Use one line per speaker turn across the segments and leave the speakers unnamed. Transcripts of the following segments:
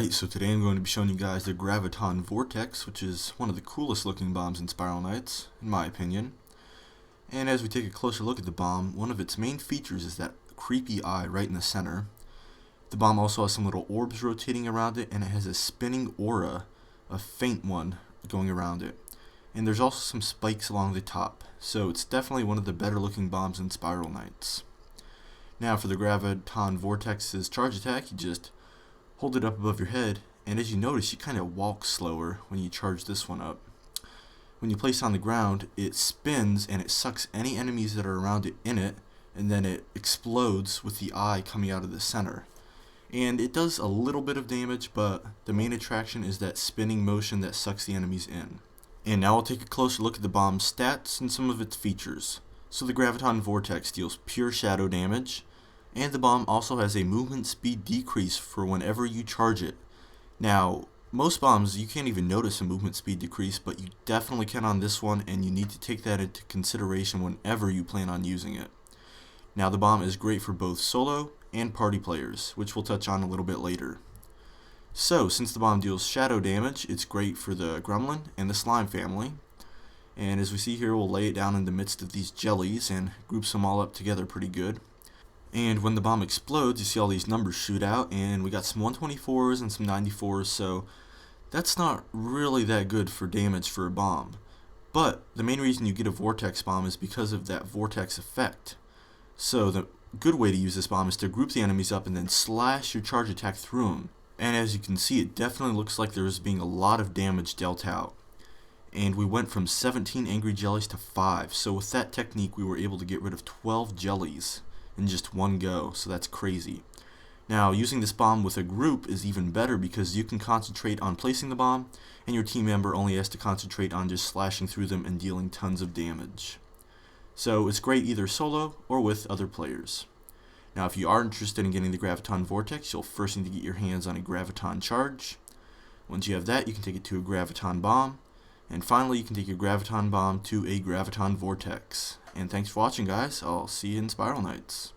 Alright, so today I'm going to be showing you guys the Graviton Vortex, which is one of the coolest looking bombs in Spiral Knights, in my opinion. And as we take a closer look at the bomb, one of its main features is that creepy eye right in the center. The bomb also has some little orbs rotating around it, and it has a spinning aura, a faint one, going around it. And there's also some spikes along the top, so it's definitely one of the better looking bombs in Spiral Knights. Now for the Graviton Vortex's charge attack, you just hold it up above your head, and as you notice, you kind of walk slower when you charge this one up. When you place it on the ground, it spins and it sucks any enemies that are around it in it, and then it explodes with the eye coming out of the center. And it does a little bit of damage, but the main attraction is that spinning motion that sucks the enemies in. And now I'll take a closer look at the bomb's stats and some of its features. So the Graviton Vortex deals pure shadow damage, and the bomb also has a movement speed decrease for whenever you charge it. Now, most bombs you can't even notice a movement speed decrease, but you definitely can on this one, and you need to take that into consideration whenever you plan on using it. Now, the bomb is great for both solo and party players, which we'll touch on a little bit later. So, since the bomb deals shadow damage, it's great for the Gremlin and the Slime family. And as we see here, we'll lay it down in the midst of these jellies and groups them all up together pretty good. And when the bomb explodes, you see all these numbers shoot out, and we got some 124s and some 94s, so that's not really that good for damage for a bomb. But the main reason you get a vortex bomb is because of that vortex effect. So the good way to use this bomb is to group the enemies up and then slash your charge attack through them. And as you can see, it definitely looks like there's being a lot of damage dealt out. And we went from 17 angry jellies to 5, so with that technique we were able to get rid of 12 jellies in just one go, so that's crazy. Now, using this bomb with a group is even better because you can concentrate on placing the bomb, and your team member only has to concentrate on just slashing through them and dealing tons of damage. So it's great either solo or with other players. Now, if you are interested in getting the Graviton Vortex, you'll first need to get your hands on a Graviton Charge. Once you have that, you can take it to a Graviton Bomb, and finally you can take your Graviton Bomb to a Graviton Vortex. And thanks for watching, guys. I'll see you in Spiral Knights.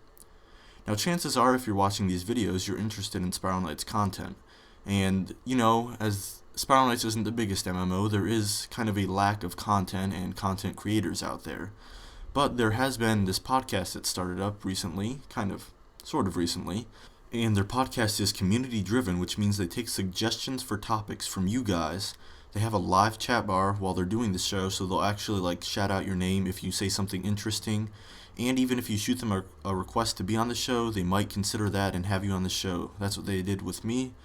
Now, chances are, if you're watching these videos, you're interested in Spiral Knights content. And, you know, as Spiral Knights isn't the biggest MMO, there is kind of a lack of content and content creators out there. But there has been this podcast that started up recently, sort of recently, and their podcast is community driven, which means they take suggestions for topics from you guys. They have a live chat bar while they're doing the show, so they'll actually shout out your name if you say something interesting, and even if you shoot them a request to be on the show, they might consider that and have you on the show. That's what they did with me,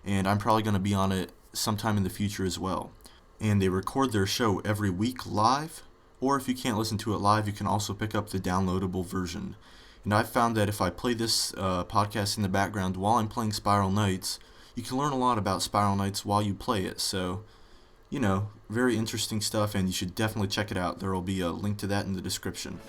and I'm probably going to be on it sometime in the future as well. And they record their show every week live, or if you can't listen to it live, you can also pick up the downloadable version. And I've found that if I play this podcast in the background while I'm playing Spiral Knights, you can learn a lot about Spiral Knights while you play it, so you know, very interesting stuff, and you should definitely check it out. There will be a link to that in the description.